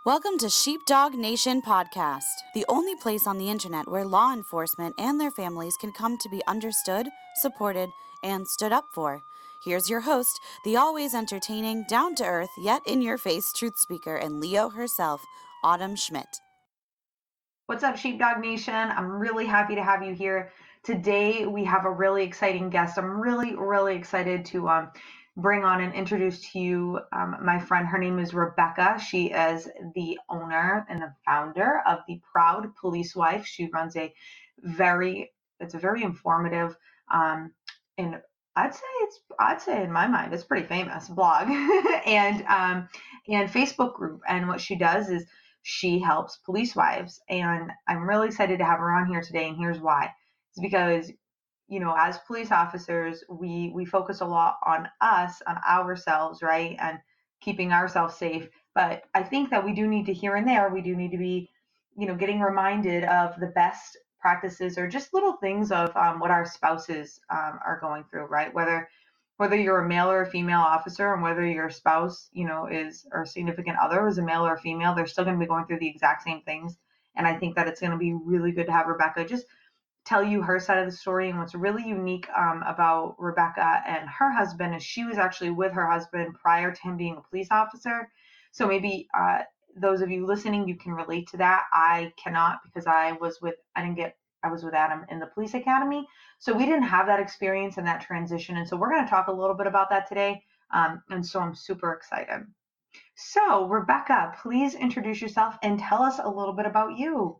Welcome to Sheepdog Nation Podcast, the only place on the internet where law enforcement and their families can come to be understood, supported, and stood up for. Here's your host, the always entertaining, down-to-earth, yet in-your-face truth speaker and Leo herself, Autumn Schmidt. What's up, Sheepdog Nation? I'm really happy to have you here. Today, we have a really exciting guest. I'm really excited to bring on and introduce to you my friend. Her name is Rebecca. She is the owner and the founder of the Proud Police Wife. She runs it's a very informative, and I'd say in my mind, it's pretty famous blog and Facebook group. And what she does is she helps police wives, and I'm really excited to have her on here today. And here's why: it's because, as police officers, we focus a lot on ourselves, right, and keeping ourselves safe. But I think that we do need to, here and there, we do need to be, getting reminded of the best practices or just little things of what our spouses are going through, right? Whether you're a male or a female officer, and whether your spouse, is, or significant other is a male or a female, they're still going to be going through the exact same things. And I think that it's going to be really good to have Rebecca just tell you her side of the story. And what's really unique about Rebecca and her husband is she was actually with her husband prior to him being a police officer. So maybe those of you listening, you can relate to that. I cannot, because I was with Adam in the police academy. So we didn't have that experience and that transition. And so we're going to talk a little bit about that today. And so I'm super excited. So Rebecca, please introduce yourself and tell us a little bit about you.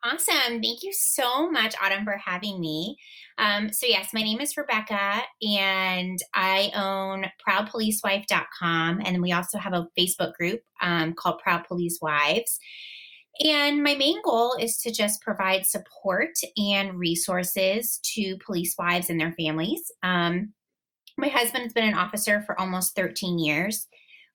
Awesome. Thank you so much, Autumn, for having me. Yes, my name is Rebecca, and I own proudpolicewife.com. And we also have a Facebook group called Proud Police Wives. And my main goal is to just provide support and resources to police wives and their families. My husband's been an officer for almost 13 years.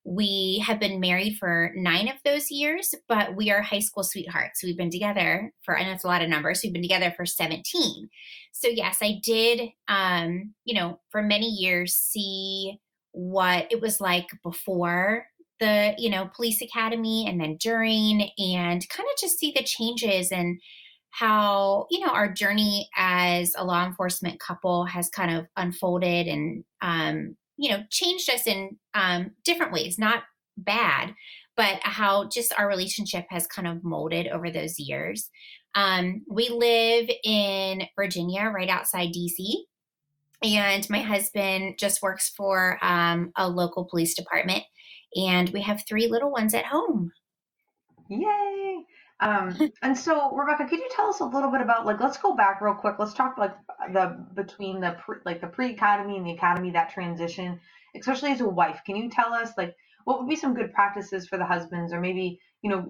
We have been married for 9 of those years, but we are high school sweethearts. We've been together for, I know it's a lot of numbers, we've been together for 17. So yes, I did, for many years see what it was like before the, police academy, and then during, and kind of just see the changes and how, our journey as a law enforcement couple has kind of unfolded and, changed us in different ways, not bad, but how just our relationship has kind of molded over those years. We live in Virginia, right outside DC, and my husband just works for a local police department, and we have 3 little ones at home. Yay! And so, Rebecca, could you tell us a little bit about, let's go back real quick. Let's talk between the pre-academy and the academy, that transition, especially as a wife. Can you tell us what would be some good practices for the husbands, or maybe,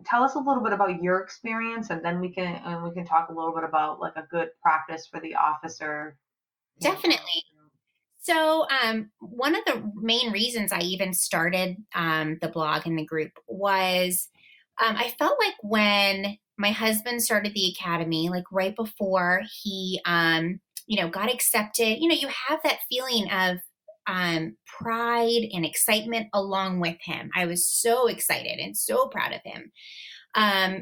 tell us a little bit about your experience, and then we can talk a little bit about a good practice for the officer. Definitely. So one of the main reasons I even started the blog and the group was I felt like when my husband started the academy, right before he, got accepted, you have that feeling of pride and excitement along with him. I was so excited and so proud of him.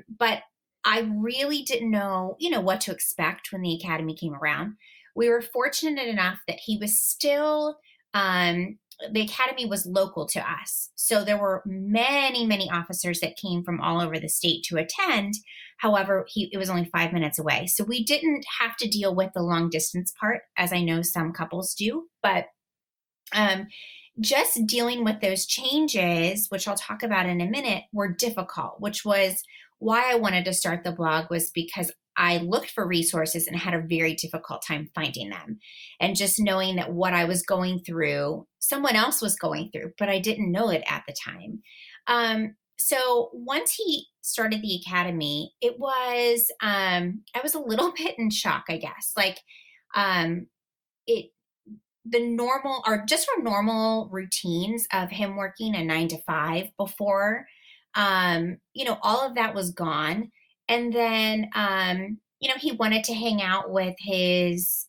But I really didn't know, what to expect when the academy came around. We were fortunate enough that he was still, the academy was local to us. So there were many officers that came from all over the state to attend. However, it was only 5 minutes away. So we didn't have to deal with the long distance part, as I know some couples do. But just dealing with those changes, which I'll talk about in a minute, were difficult, which was why I wanted to start the blog, was because I looked for resources and had a very difficult time finding them. And just knowing that what I was going through, someone else was going through, but I didn't know it at the time. So once he started the academy, it was, I was a little bit in shock, I guess. The normal, or just our normal routines of him working a 9 to 5 before, all of that was gone. And then, he wanted to hang out with his,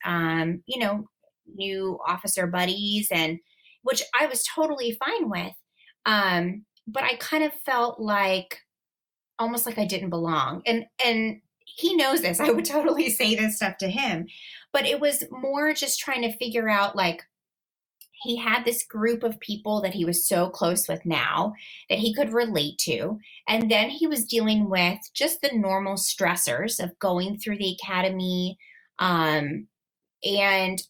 new officer buddies, and which I was totally fine with. But I kind of felt like almost like I didn't belong. And he knows this. I would totally say this stuff to him, but it was more just trying to figure out, like, he had this group of people that he was so close with now that he could relate to. And then he was dealing with just the normal stressors of going through the academy. And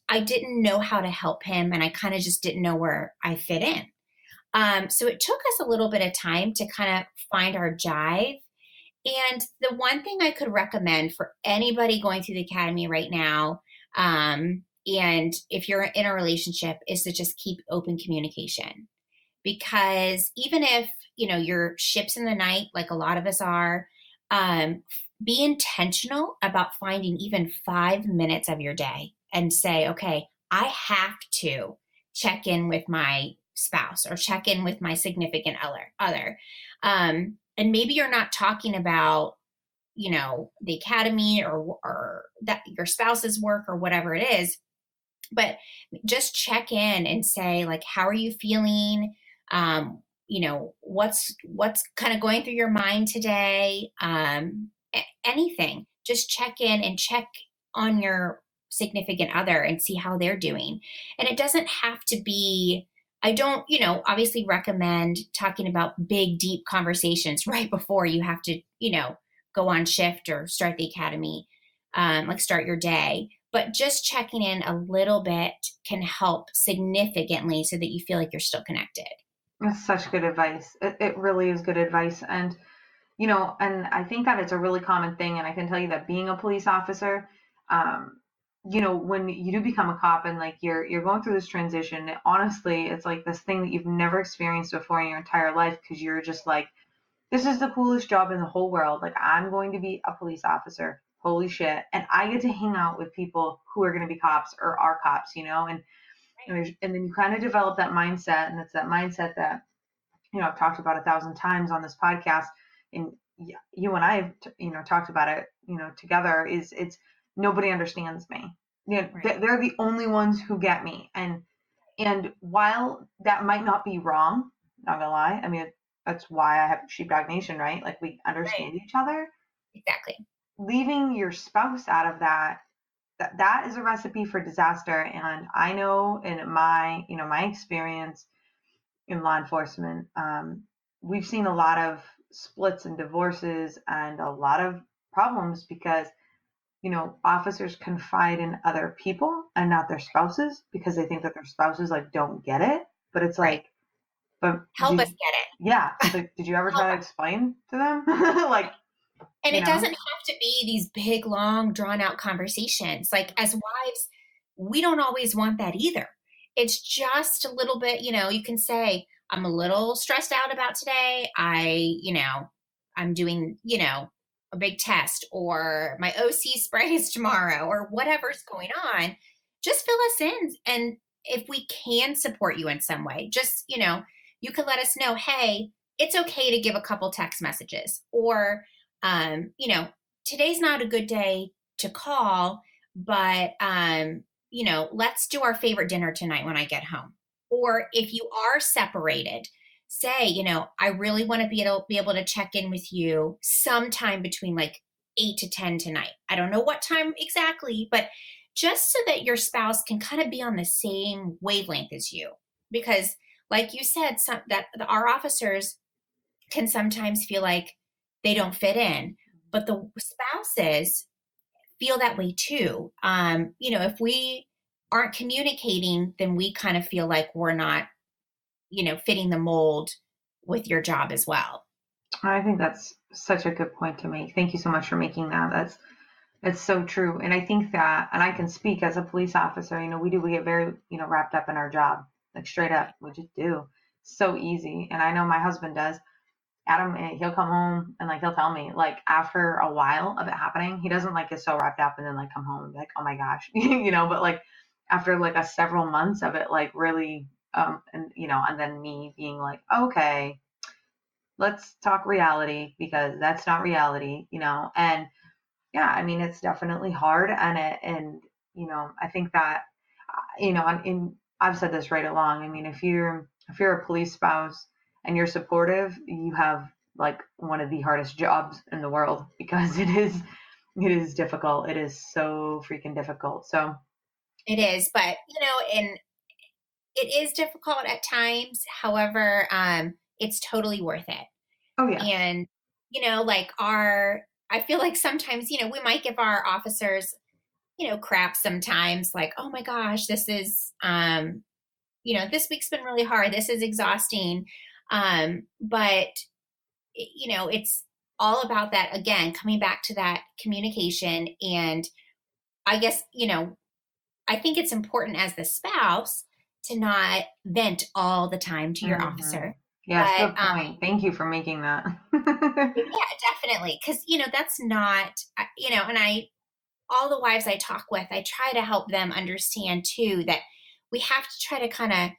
I didn't know how to help him. And I kind of just didn't know where I fit in. So it took us a little bit of time to kind of find our jive. And the one thing I could recommend for anybody going through the academy right now, and if you're in a relationship, is to just keep open communication. Because even if, your ship's in the night, like a lot of us are, be intentional about finding even 5 minutes of your day and say, okay, I have to check in with my spouse or check in with my significant other. And maybe you're not talking about, the academy or that your spouse's work or whatever it is, but just check in and say, like, how are you feeling? What's kind of going through your mind today? Anything, just check in and check on your significant other and see how they're doing. And it doesn't have to be, I don't, obviously recommend talking about big, deep conversations right before you have to, go on shift or start the academy, like start your day. But just checking in a little bit can help significantly so that you feel like you're still connected. That's such good advice. It really is good advice. And, and I think that it's a really common thing. And I can tell you that being a police officer, when you do become a cop and like you're going through this transition, honestly, it's like this thing that you've never experienced before in your entire life, because you're just like, this is the coolest job in the whole world. Like, I'm going to be a police officer. Holy shit. And I get to hang out with people who are going to be cops or are cops, and then you kind of develop that mindset. And it's that mindset that, I've talked about 1,000 times on this podcast. And you and I have, talked about it, together, is it's nobody understands me. Right. They're the only ones who get me. And while that might not be wrong, not gonna lie, I mean, that's why I have Sheepdog Nation, right? Like, we understand Right. each other. Exactly. Leaving your spouse out of that is a recipe for disaster. And I know in my experience in law enforcement, we've seen a lot of splits and divorces and a lot of problems because, officers confide in other people and not their spouses, because they think that their spouses like don't get it. But it's Right. like, but Help us get it. yeah, it's like, did you ever Help try to us. explain to them? Like, And you it know, doesn't have to be these big, long, drawn out conversations. Like, as wives, we don't always want that either. It's just a little bit, you can say, I'm a little stressed out about today. I'm doing, a big test, or my OC spray is tomorrow, or whatever's going on. Just fill us in. And if we can support you in some way, just, you could let us know, hey, it's okay to give a couple text messages, or, um, you know, today's not a good day to call, but, let's do our favorite dinner tonight when I get home. Or if you are separated, say, I really want to be able to check in with you sometime between like 8 to 10 tonight. I don't know what time exactly, but just so that your spouse can kind of be on the same wavelength as you. Because, like you said, that our officers can sometimes feel like they don't fit in, but the spouses feel that way too. If we aren't communicating, then we kind of feel like we're not, fitting the mold with your job as well. I think that's such a good point to make. Thank you so much for making that. That's so true. And I think that, and I can speak as a police officer, we get very, wrapped up in our job, like straight up, we just do. So easy. And I know my husband does. Adam, he'll come home and like he'll tell me, like, after a while of it happening, he doesn't like get so wrapped up and then like come home and be like, oh my gosh, but like after like a several months of it, like really, and then me being like, okay, let's talk reality, because that's not reality, and yeah, I mean, it's definitely hard. And I think that, I've said this right along. I mean, if you're a police spouse and you're supportive, you have like one of the hardest jobs in the world because it is difficult. It is so freaking difficult. So It is, but and it is difficult at times. However, it's totally worth it. oh yes. And, like I feel like sometimes, we might give our officers, crap sometimes, like, oh my gosh, this is, this week's been really hard. This is exhausting. But, it's all about that, again, coming back to that communication. And I guess, I think it's important as the spouse to not vent all the time to your officer. Yes, But, good point. Thank you for making that. yeah, definitely. Because, that's not, and all the wives I talk with, I try to help them understand too that we have to try to kind of,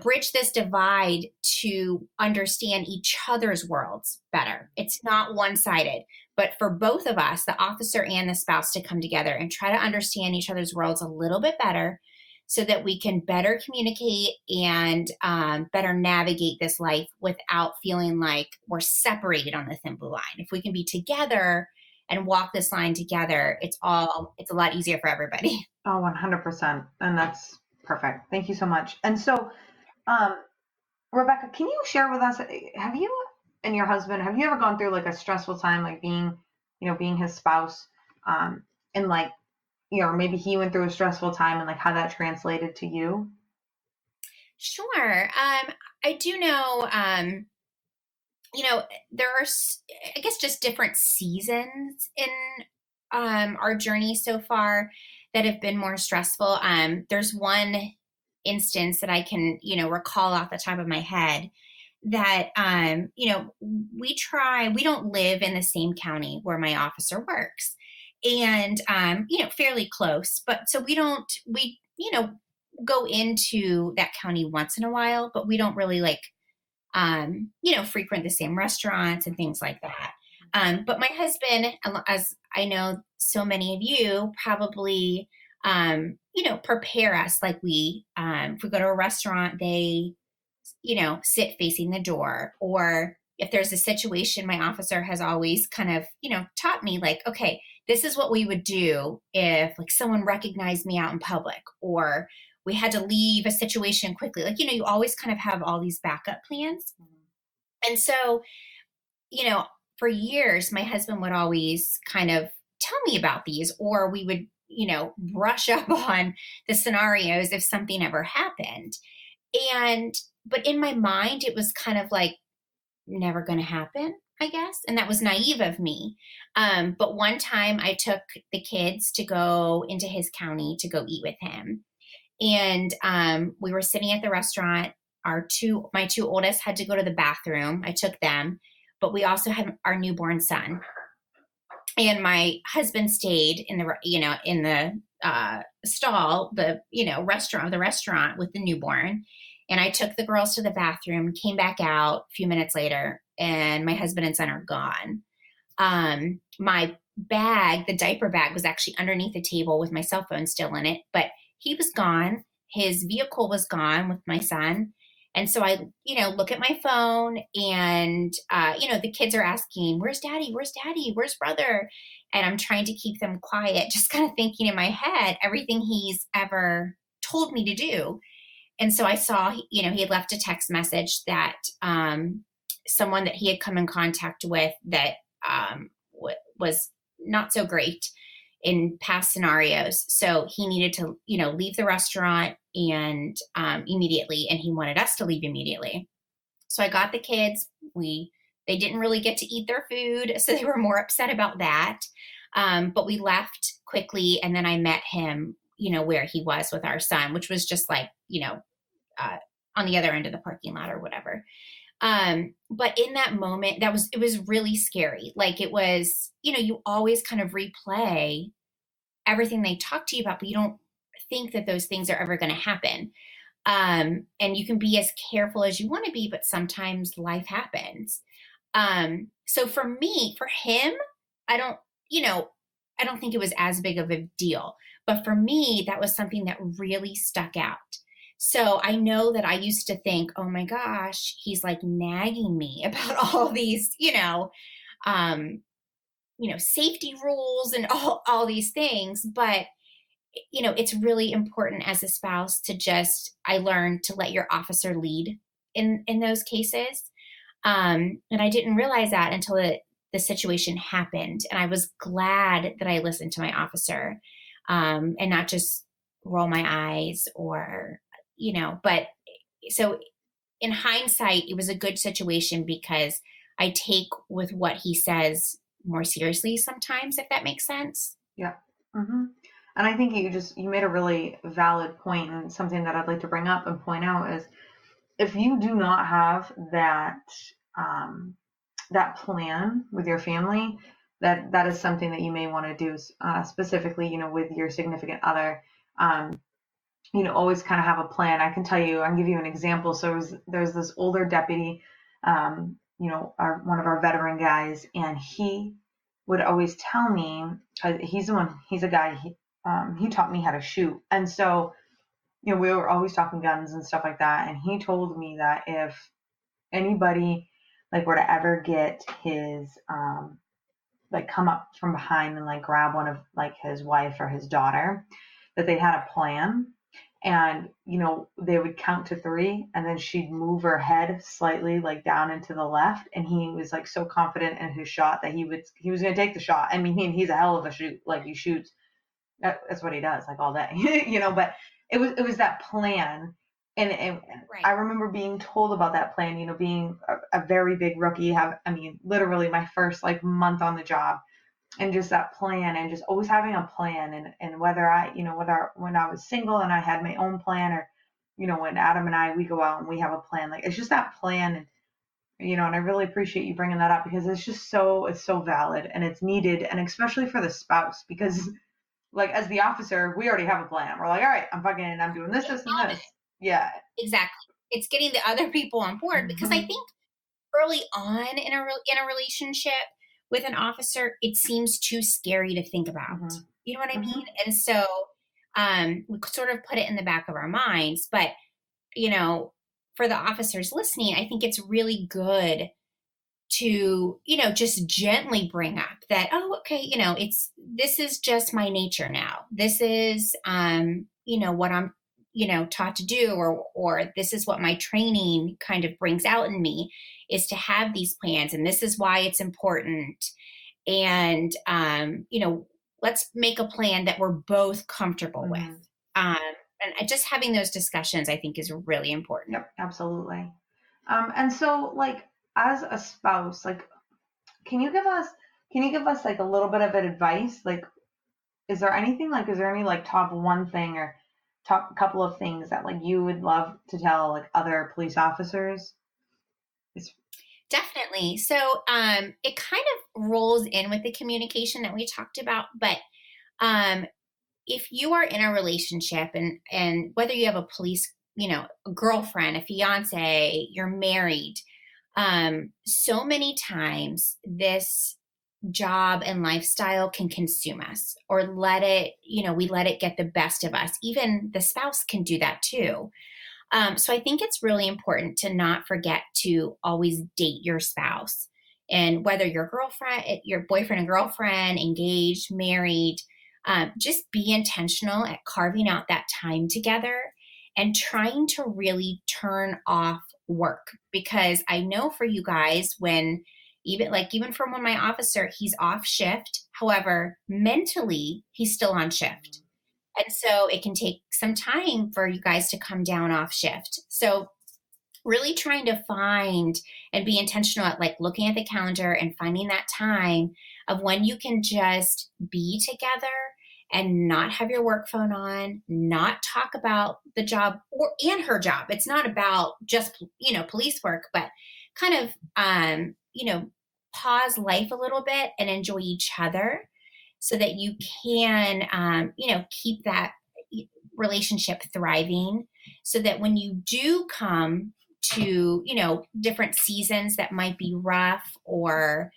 bridge this divide to understand each other's worlds better. It's not one-sided, but for both of us, the officer and the spouse, to come together and try to understand each other's worlds a little bit better so that we can better communicate and better navigate this life without feeling like we're separated on the thin blue line. If we can be together and walk this line together, it's a lot easier for everybody. Oh, 100%. And that's perfect. Thank you so much. And so, Rebecca, can you share with us, have you and your husband, have you ever gone through like a stressful time, like being his spouse, and like, or maybe he went through a stressful time and like how that translated to you? Sure. I do know, there are, I guess, just different seasons in our journey so far that have been more stressful. There's one instance that I can, recall off the top of my head that, we don't live in the same county where my officer works, and, fairly close, but so we, go into that county once in a while, but we don't really like, frequent the same restaurants and things like that. But my husband, as I know so many of you probably, prepare us like if we go to a restaurant, they, sit facing the door. Or if there's a situation, my officer has always kind of, taught me like, okay, this is what we would do if like someone recognized me out in public, or we had to leave a situation quickly. Like, you always kind of have all these backup plans. And so, for years, my husband would always kind of tell me about these, or we would, brush up on the scenarios if something ever happened. But in my mind, it was kind of like never going to happen, I guess. And that was naive of me. But one time I took the kids to go into his county to go eat with him. And we were sitting at the restaurant. My two oldest had to go to the bathroom. I took them, but we also had our newborn son. And my husband stayed in the stall, the restaurant with the newborn. And I took the girls to the bathroom, came back out a few minutes later, and my husband and son are gone. My bag, the diaper bag, was actually underneath the table with my cell phone still in it, but he was gone. His vehicle was gone with my son. And so I, look at my phone and, the kids are asking, where's daddy? Where's daddy? Where's brother? And I'm trying to keep them quiet, just kind of thinking in my head, everything he's ever told me to do. And so I saw, he had left a text message that someone that he had come in contact with that was not so great in past scenarios. So he needed to, leave the restaurant and immediately, and he wanted us to leave immediately. So I got the kids. They didn't really get to eat their food, so they were more upset about that. But we left quickly, and then I met him, where he was with our son, which was just like, on the other end of the parking lot or whatever. But in that moment, it was really scary. Like it was, you always kind of replay everything they talk to you about, but you don't think that those things are ever going to happen. And you can be as careful as you want to be, but sometimes life happens. So for him, I don't think it was as big of a deal, but for me, that was something that really stuck out. So I know that I used to think, oh my gosh, he's like nagging me about all these, um, safety rules and all these things. But, it's really important as a spouse to just, I learned to let your officer lead in those cases. And I didn't realize that until the situation happened. And I was glad that I listened to my officer, and not just roll my eyes but so in hindsight, it was a good situation because I take with what he says more seriously sometimes, if that makes sense. Yeah. hmm And I think you made a really valid point, and something that I'd like to bring up and point out is if you do not have um, that plan with your family, that is something that you may want to do specifically, with your significant other. Um, always kind of have a plan. I can tell you, I'll give you an example. So there's this older deputy, one of our veteran guys, and he would always tell me, he's a guy, he taught me how to shoot. And so, we were always talking guns and stuff like that. And he told me that if anybody like were to ever get his, like come up from behind and like grab one of like his wife or his daughter, that they had a plan. And they would count to 3, and then she'd move her head slightly like down and to the left, and he was like so confident in his shot that he was going to take the shot. I mean, he's a hell of a shoot. Like, he shoots, that's what he does, like, all day. But it was that plan. And Right. I remember being told about that plan, being a very big rookie, literally my first like month on the job, and just that plan, and just always having a plan. And whether when I was single and I had my own plan, or when Adam and we go out and we have a plan, like, it's just that plan. And I really appreciate you bringing that up, because it's so valid and it's needed, and especially for the spouse, because like, as the officer, we already have a plan. We're like, all right, I'm doing this, this, and this. Yeah, Exactly. It's getting the other people on board, because I think early on in a relationship with an officer, it seems too scary to think about. You know what I mean? And so we sort of put it in the back of our minds. But, for the officers listening, I think it's really good to, just gently bring up that, oh, okay, this is just my nature now. This is, what I'm, taught to do, or this is what my training kind of brings out in me, is to have these plans. And this is why it's important. And, let's make a plan that we're both comfortable with. And just having those discussions, I think, is really important. Yep, absolutely. And so, like, as a spouse, like, can you give us like a little bit of advice? Like, is there any like top one thing or top couple of things that like you would love to tell like other police officers? Definitely. So it kind of rolls in with the communication that we talked about. But if you are in a relationship, and whether you have a police, a girlfriend, a fiance, you're married, so many times this job and lifestyle can consume us, or we let it get the best of us. Even the spouse can do that too. So I think it's really important to not forget to always date your spouse. And whether your boyfriend and girlfriend, engaged, married, just be intentional at carving out that time together and trying to really turn off work. Because I know for you guys, even from when my officer, he's off shift. However, mentally, he's still on shift. And so it can take some time for you guys to come down off shift. So really trying to find and be intentional at like looking at the calendar and finding that time of when you can just be together and not have your work phone on, not talk about the job and her job. It's not about just, police work, but kind of, pause life a little bit and enjoy each other, so that you can, keep that relationship thriving, so that when you do come to, different seasons that might be rough, or,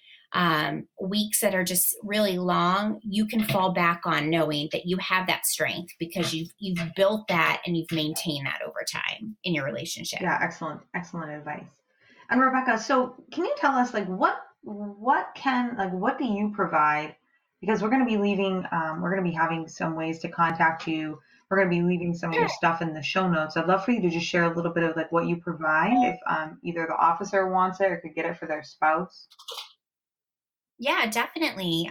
weeks that are just really long, you can fall back on knowing that you have that strength because you've built that and you've maintained that over time in your relationship. Yeah, excellent advice. And Rebecca, so can you tell us what do you provide? Because we're going to be leaving, we're going to be having some ways to contact you. We're going to be leaving some of your stuff in the show notes. I'd love for you to just share a little bit of what you provide if either the officer wants it or could get it for their spouse. Yeah, definitely.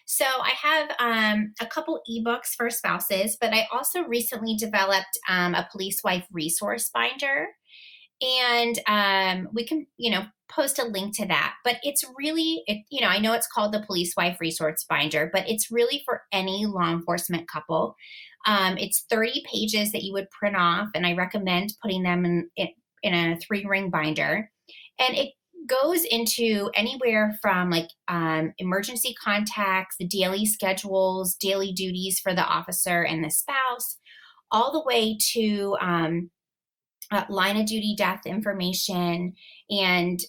So I have a couple ebooks for spouses, but I also recently developed a police wife resource binder. And we can, post a link to that. But it's really, I know it's called the Police Wife Resource Binder, but it's really for any law enforcement couple. It's 30 pages that you would print off, and I recommend putting them in a 3-ring binder. And it goes into anywhere from emergency contacts, the daily schedules, daily duties for the officer and the spouse, all the way to line of duty death information, and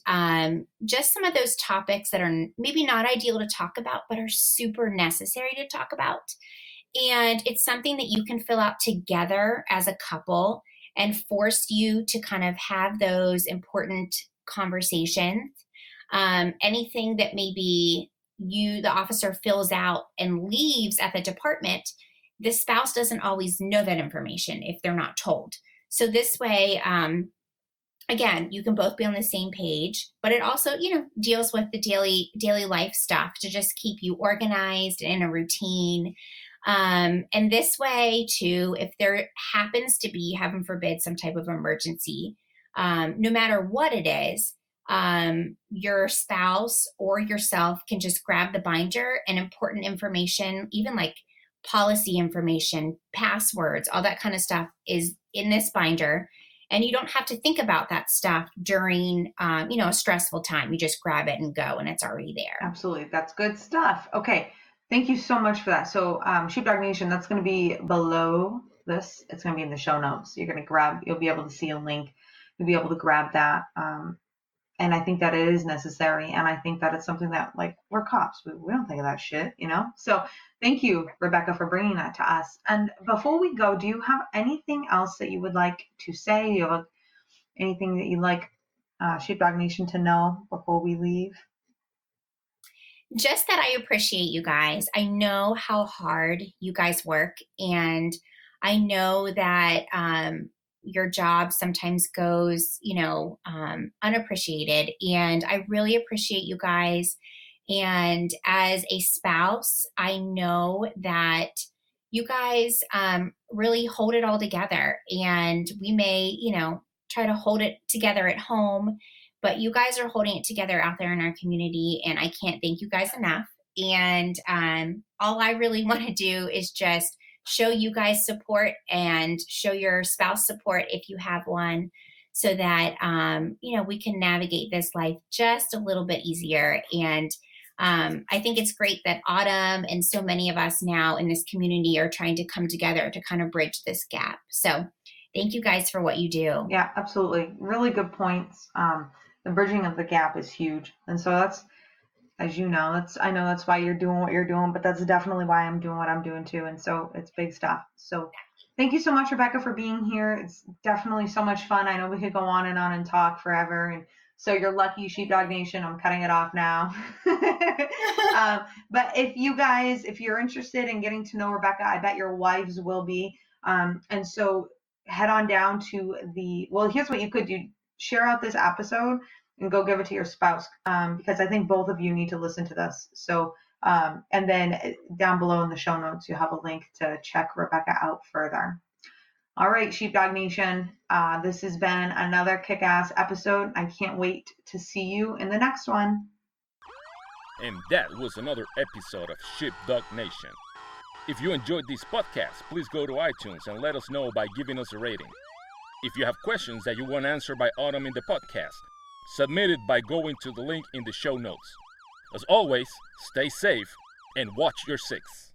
just some of those topics that are maybe not ideal to talk about, but are super necessary to talk about. And it's something that you can fill out together as a couple and force you to kind of have those important conversations. Anything that maybe the officer fills out and leaves at the department, the spouse doesn't always know that information if they're not told. So this way, again, you can both be on the same page, but it also, deals with the daily life stuff to just keep you organized and in a routine. And this way too, if there happens to be, heaven forbid, some type of emergency, no matter what it is, your spouse or yourself can just grab the binder, and important information, even like policy information, passwords, all that kind of stuff is in this binder. And you don't have to think about that stuff during, a stressful time. You just grab it and go, and it's already there. Absolutely. That's good stuff. Okay. Thank you so much for that. So, Sheepdog Nation, that's going to be below this. It's going to be in the show notes. You'll be able to see a link. You'll be able to grab that. And I think that it is necessary. And I think that it's something that, we're cops. We don't think of that shit, So thank you, Rebecca, for bringing that to us. And before we go, do you have anything else that you would like to say? Do you have anything that you'd like Sheepdog Nation to know before we leave? Just that I appreciate you guys. I know how hard you guys work, and I know that your job sometimes goes, unappreciated. And I really appreciate you guys. And as a spouse, I know that you guys really hold it all together. And we may, try to hold it together at home, but you guys are holding it together out there in our community. And I can't thank you guys enough. And all I really want to do is just show you guys support and show your spouse support if you have one, so that, we can navigate this life just a little bit easier. And I think it's great that Autumn and so many of us now in this community are trying to come together to kind of bridge this gap. So thank you guys for what you do. Yeah, absolutely. Really good points. The bridging of the gap is huge. And so that's, as you know, I know that's why you're doing what you're doing, but that's definitely why I'm doing what I'm doing too. And so it's big stuff. So thank you so much, Rebecca, for being here. It's definitely so much fun. I know we could go on and talk forever. And so you're lucky, Sheepdog Nation. I'm cutting it off now. But if you're interested in getting to know Rebecca, I bet your wives will be. And so head on down to here's what you could do. Share out this episode and go give it to your spouse, because I think both of you need to listen to this. So, and then down below in the show notes, you have a link to check Rebecca out further. All right, Sheepdog Nation, this has been another kick-ass episode. I can't wait to see you in the next one. And that was another episode of Sheepdog Nation. If you enjoyed this podcast, please go to iTunes and let us know by giving us a rating. If you have questions that you want answered by Autumn in the podcast, submit it by going to the link in the show notes. As always, stay safe and watch your six.